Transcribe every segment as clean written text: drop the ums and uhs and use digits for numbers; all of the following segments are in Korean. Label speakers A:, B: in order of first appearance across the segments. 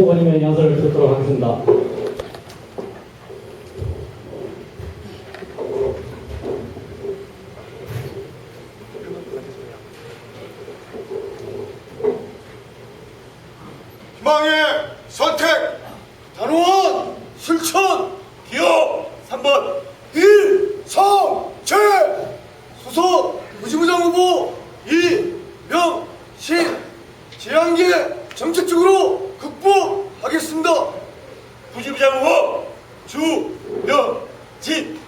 A: 후보님의 연설을 듣도록 하겠습니다.
B: 희망의 선택 단원 실천 기호 3번 일성재 수석 부지부장 후보 이명신 재앙계 정책적으로 극복하겠습니다. 부지부장 후보 주명진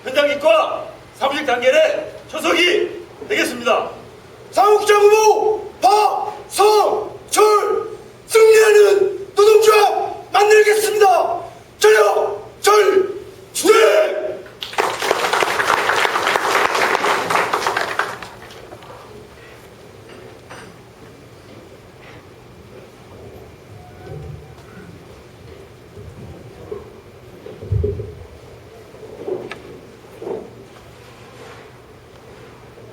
B: 현장기과 사무직 단계의 초석이 되겠습니다. 사무국장 후보 박성철 승리하는 노동조합 만들겠습니다. 전력 절주행!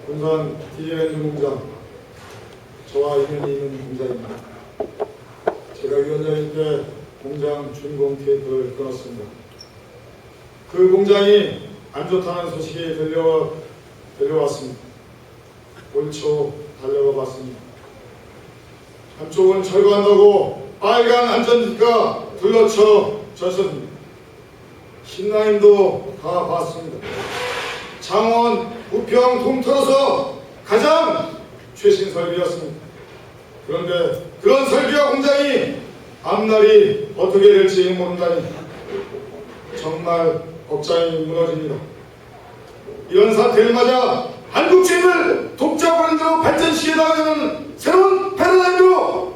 C: 군산 DNN 공장, 저와 인연이 있는 공장입니다. 제가 위원장일 때 공장 주인공 테이프를 끊었습니다. 그 공장이 안 좋다는 소식이 들려왔습니다. 올 초 달려가 봤습니다. 한쪽은 철거한다고 빨간 안전지가 둘러쳐 졌습니다. 신라임도 다 봤습니다. 창원, 부평 통틀어서 가장 최신 설비였습니다. 그런데 그런 설비와 공장이 앞날이 어떻게 될지 모른다니 정말 걱정이 무너집니다. 이런 사태를 맞아 한국GM을 독자 브랜드로 발전시켜나가는 새로운 패러다임으로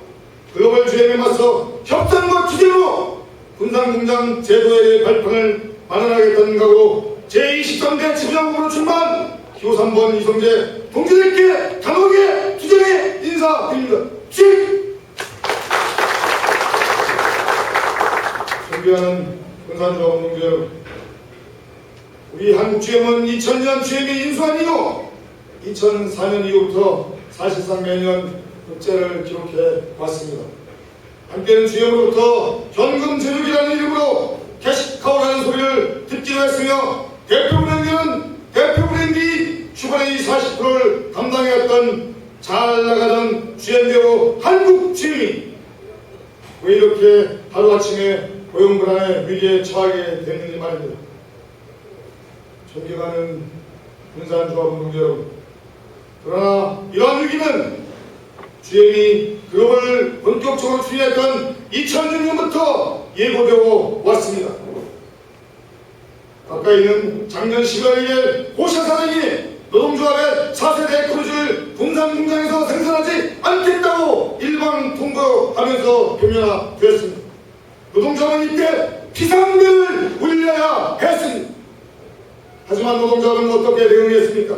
C: 글로벌 GM에 맞서 협상과 투쟁으로 군산공장 제도의 발판을 마련하겠다는 각오로 제23대 지부장으로 출마한 기호 3번 이성재 동지들께 단호하게 투쟁에 인사드립니다. 존경하는 군산조합운동자 여러분, 우리 한국GM은 2000년 GM이 인수한 이후 2004년 이후부터 사실상 매년 흑자를 기록해 왔습니다. 한때는 GM으로부터 현금 제조기라는 이름으로 캐시카우라는 소리를 듣기도 했으며 대표 브랜드인 슈퍼레이 40%를 담당해왔던 잘 나가던 GM대로 한국GM이 왜 이렇게 하루아침에 고용불안의 위기에 처하게 됐는지 말입니다. 존경하는 군산조합운동자 여러분, 그러나 이러한 위기는 GM이 글로벌을 본격적으로 추진했던 2006년부터 예고되어 왔습니다. 가까이 있는 작년 11월에 호샤 사장이 노동조합의 4세대 크루즈를 군산공장에서 생산하지 않겠다고 일방 통보하면서 표면화되었습니다. 노동조합은 이때 비상벨을 울려야 했습니다. 하지만 노동조합은 어떻게 대응했습니까?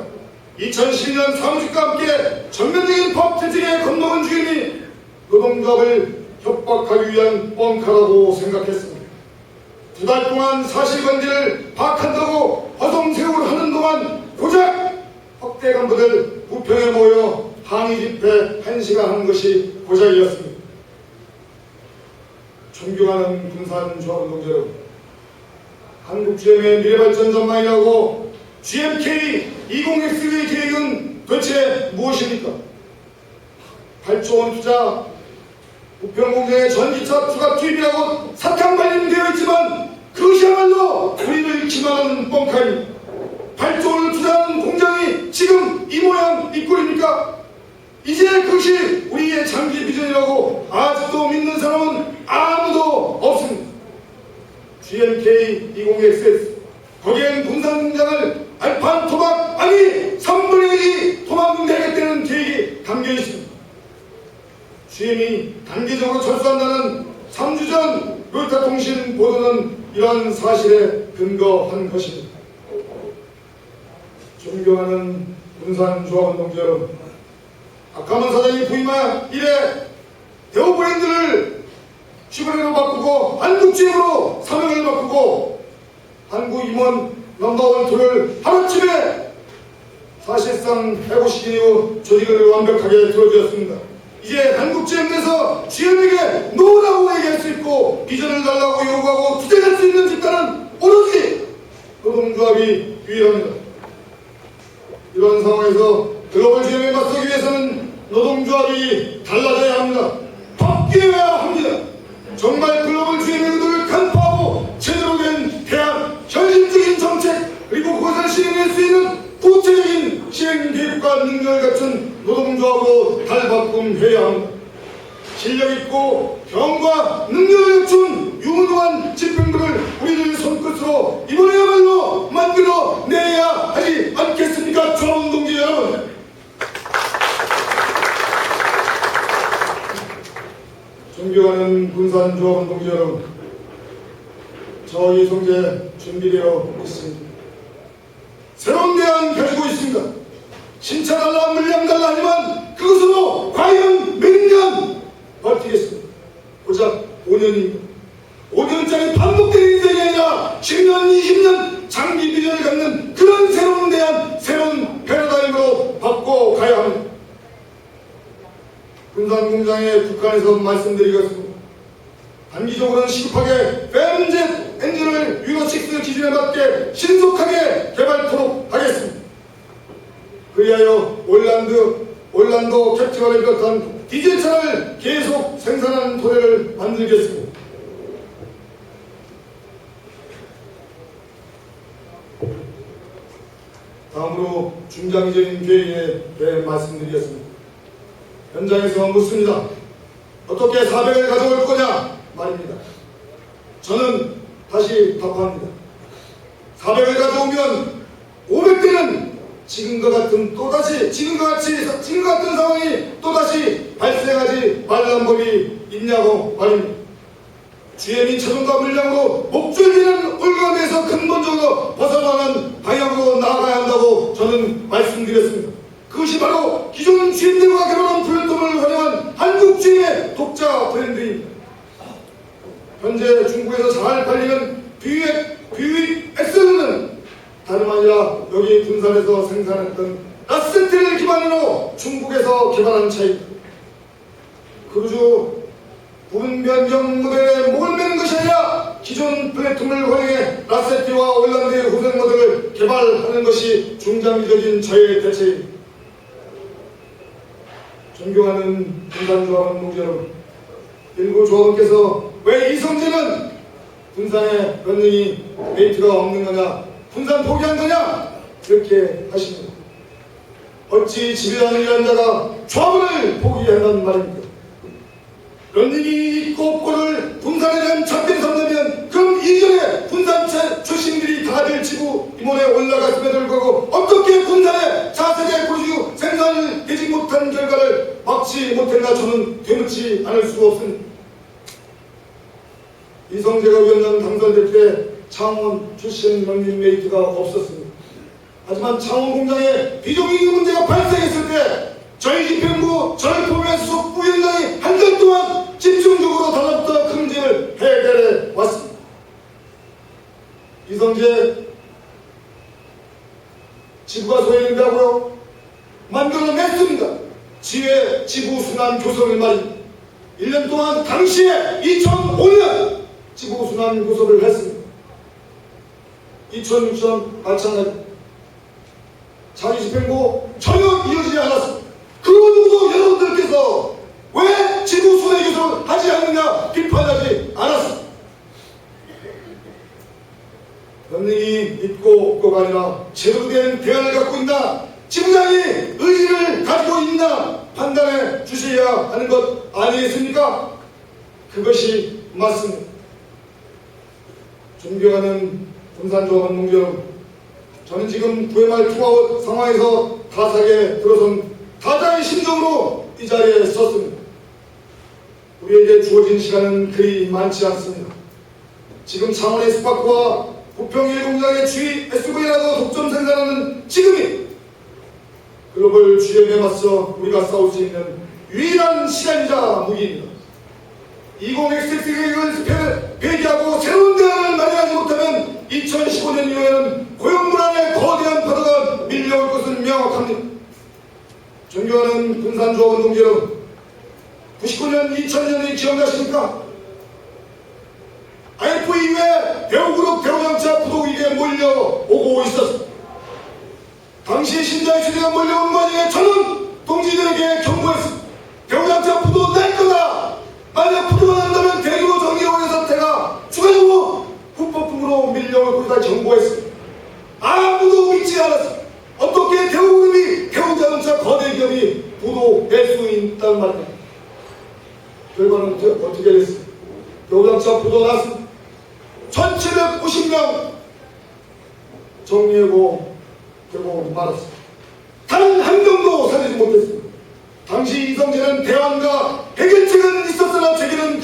C: 2010년 사무직과 함께 전면적인 법 대책에 겁먹은 주인이 노동조합을 협박하기 위한 뻥카라고 생각했습니다. 2달 동안 사실관계를 파악한다고 허송세월 하는 동안 고작 확대 간부들 부평에 모여 항의 집회 1시간 한 것이 고작이었습니다. 존경하는 군산조합운동자 여러분, 한국GM의 미래발전 전망이라고 GMK 20X의 계획은 도대체 무엇입니까? 8조 원 투자, 부평공장의 전기차 추가 투입이라고 사탕 발림되어 있지만 그것이야말로 우리를 기만하는 뻥카입니다. 8조 원을 투자한 공장이 지금 이 모양 이 꼴입니까? 이제 그것이 우리의 장기 비전이라고 아직도 믿는 사람은 아무도 없습니다. GMK 20XX, 거기엔 군산공장을 알판 토막 아니 3분의 1이 토막되겠다는 계획이 담겨 있습니다. GM이 단기적으로 철수한다는 3주 전 로이터통신 보도는 이러한 사실에 근거한 것입니다. 존경하는 군산조합운동자 여러분, 박하문 사장이 부임한 이래 대우 브랜드를 슈퍼레로 바꾸고 한국GM으로 사명을 바꾸고 한국 임원 넘버원 2를 하루쯤에 사실상 150년 이후 조직을 완벽하게 들어주었습니다. 이제 한국GM 내에서 GM에게 노라고 얘기할 비전을 달라고 요구하고 투쟁할 수 있는 집단은 오로지 노동조합이 유일합니다. 이런 상황에서 글로벌 GM에 맞서기 위해서는 노동조합이 달라져야 합니다. 바뀌어야 합니다. 정말 글로벌 GM의 의도를 간파하고 제대로 된 대안, 현실적인 정책, 그리고 그것을 실행할 수 있는 구체적인 시행 계획과 능력을 갖춘 노동조합으로 달바꿈해야 합니다. 실력있고 경과 능력을 갖춘 유능한 집행부를 우리들 손끝으로 이번에야말로 만들어내야 하지 않겠습니까? 조합운동지 여러분. 존경하는 군산조합운동지 여러분, 저 이성재 준비되어 있습니다. 새로운 대안 가지고 있습니다. 신차 달라 물량 달라 하지만 그것으로 과연 몇 년 버티겠습니다. 고작 5년입니다. 5년짜리 반복되는 인생이 아니라 10년, 20년 장기 비전을 갖는 그런 새로운 대안, 새로운 패러다임으로 바꿔가야 합니다. 군산공장에 국한해서 말씀드리겠습니다. 단기적으로는 시급하게 뱀젯 엔진을 유로6 기준에 맞게 신속하게 개발토록 하겠습니다. 그리하여 올란도 캡티벌을 비롯한 디젤차를 계속 생산하는 토대를 만들겠습니다. 다음으로 중장기적인 계획에 대해 말씀드리겠습니다. 현장에서 묻습니다. 어떻게 400을 가져올 거냐 말입니다. 저는 다시 답합니다. 400을 가져오면 500대는 지금과 같은 상황이 또다시 발생하지 말란 법이 있냐고 말입니다. GM이 자동차 물량으로 목줄기는 올가매에서 근본적으로 벗어나는 방향으로 나아가야 한다고 저는 말씀드렸습니다. 그것이 바로 기존 GM들과 결혼한 플랫폼을 활용한 한국 GM의 독자 브랜드입니다. 현재 중국에서 잘 팔리는 뷰익 엑셀은 다름 아니라 여기 군산에서 생산했던 라세티를 기반으로 중국에서 개발한 차입니다. 크루즈 부분 변경 모델에 목을 매는 것이 아니라 기존 플랫폼을 활용해 라세티와 올란드의 후생 모델을 개발하는 것이 중장기적인 저의 대책입니다. 존경하는 군산조합원동 여러분, 일부 조합원께서 왜 이성재는 군산에 런닝이 메이트가 없는 거냐, 군산 포기한 거냐 이렇게 하십니다. 어찌 지배하는 이런 자가 조합원을 포기한다는 말입니까? 런닝이 있고 없고를 군산에 대한 잣대를 삼다면 그럼 이전에 군산 출신들이 다들 지구 임원에 올라갔음에도 불구하고 어떻게 군산에 차세대 고주 생산을 되지 못한 결과를 막지 못했나 저는 되묻지 않을 수 없습니다. 이성재가 위원장 당선될 때 창원 출신 런닝 메이트가 없었습니다. 하지만 창원 공장에 비정규직 문제가 발생했을 때 저희 집행부 저를 포함해서 부위원장이 한 달 동안 집중적으로 달라붙어 큰 문제를 해결해 왔습니다. 이성재 지부가 소행된다고요? 만들어냈습니다. 지회 지부순환 교섭을 말입니다. 1년 동안 당시에 2005년 지부순환 교섭을 했습니다. 2006년 마찬가지 자기 집행부 전혀 이어지지 않았습니다. 그 누구도 여러분들께서 왜 지부순환 교섭을 하지 않느냐 비판하지 않았습니다. 런닝이 있고 없고가 아니라 제대로 된 대안을 갖고 있나, 지부장이 의지를 가지고 있나 판단해 주셔야 하는 것 아니겠습니까? 그것이 맞습니다. 존경하는 군산조합원동 여러분, 저는 지금 9회 말 투아웃 상황에서 타석에 들어선 타자의 심정으로 이 자리에 섰습니다. 우리에게 주어진 시간은 그리 많지 않습니다. 지금 창원의 스파크와 부평의 공장의 SV라도 독점 생산하는 지금이 글로벌 GM에 맞서 우리가 싸울 수 있는 유일한 시간이자 무기입니다. 20XX 계획을 폐기하고 새로운 대안을 마련하지 못하면 2015년 이후에는 고용 불안의 거대한 파도가 밀려올 것은 명확합니다. 존경하는 군산조합원동 여러분, 99년, 2000년이 기억나십니까? 그 이후에 대우그룹 대우장차 부도에게 몰려오고 있었습니다. 당시 신자의 수리가 몰려오는 과정에 저는 동지들에게 경고했습니다. 대우장차 부도 낼 거다. 만약 부도가 난다면 대규모 정기원의 사태가 추가적으로 불법품으로 밀려올 것이다 경고했습니다. 아무도 믿지 않았습니다. 어떻게 대우그룹이 대우자동차 거대 기업이 부도 낼 수 있다는 말입니다. 결과는 어떻게 됐습니까? 대우자동차 부도 났습니다. 1750명 정리하고 결국 말았습니다. 단 한 명도 살리지 못했습니다. 당시 이성재는 대안과 해결책은 있었으나 제게는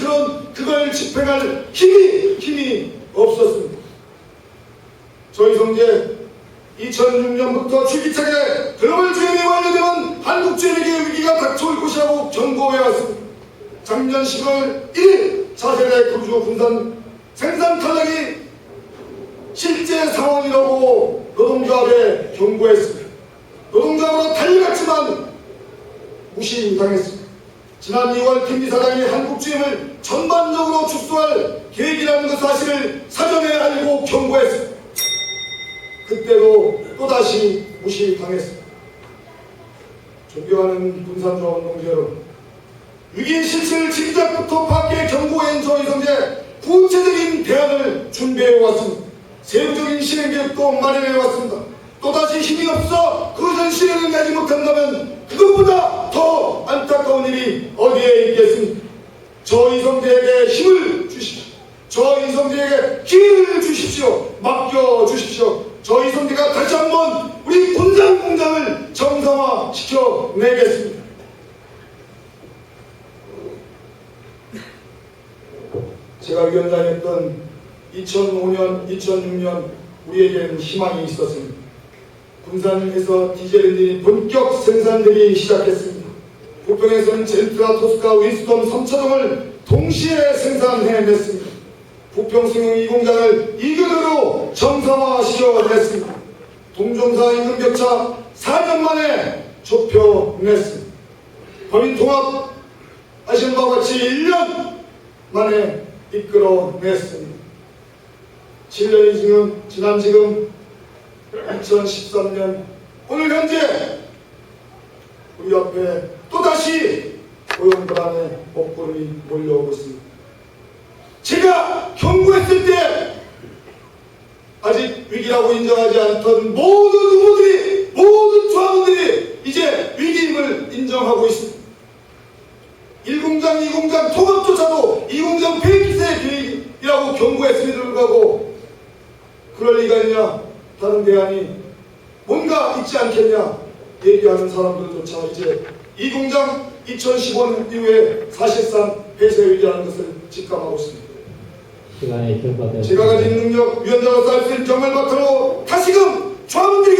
C: 그걸 집행할 힘이 없었습니다. 저 이성재 2006년부터 줄기차게 글로벌 GM이 완료되면 한국 GM에게 위기가 닥쳐올 것이라고 경고해왔습니다. 작년 10월 1일 차세대 크루즈 군산 생산 탈락이 실제 상황이라고 노동조합에 경고했습니다. 노동조합으로 달려갔지만 무시당했습니다. 지난 2월 김 이사장이 한국 GM을 전반적으로 축소할 계획이라는 그 사실을 사전에 알고 경고했습니다. 그때도 또다시 무시당했습니다. 존경하는 군산조합 동지 여러분, 위기의 실체를 진작부터 파악해 경고한 저 이성재 구체적인 대안을 준비해왔습니다. 세부적인 실행 계획도 마련해왔습니다. 또다시 힘이 없어 그것을 실행하지 못한다면 그것보다 더 안타까운 일이 어디에 있겠습니까? 저 이성재에게 힘을 주십시오. 저 이성재에게 기회를 주십시오. 맡겨주십시오. 저 이성재가 다시 한번 우리 군산 공장을 정상화시켜내겠습니다. 제가 위원장이었던 2005년, 2006년 우리에게는 희망이 있었습니다. 군산에서 디젤 엔진이 본격 생산되기 시작했습니다. 부평에서는 젠트라, 토스카, 윈스턴 3차종을 동시에 생산해냈습니다. 부평 승용 2공장을 이근으로 정상화시켜냈습니다. 동종사 임금 격차 4년 만에 좁혀냈습니다. 범인통합 아시는 바와 같이 1년 만에 이끌어냈습니다. 7년이 지난 지금 2013년 오늘 현재 우리 앞에 또다시 고용불안의 먹구름이 몰려오고 있습니다. 제가 경고했을 때 아직 위기라고 인정하지 않던 모든 후보들이, 모든 조합원들이 이제 위기임을 인정하고 있습니다. 1공장, 2공장 통합조차도 2공장 폐기세 계획이라고 경고했음에도 불구하고 그럴 리가 있냐, 다른 대안이 뭔가 있지 않겠냐 얘기하는 사람들조차 이제 2공장 2015년 이후에 사실상 폐쇄 위기라는 것을 직감하고 있습니다.
A: 시간이 결과되었습니다.
C: 제가 가진 능력, 위원장으로서 할 수 있는 정말 바탕으로 다시금 조합원들이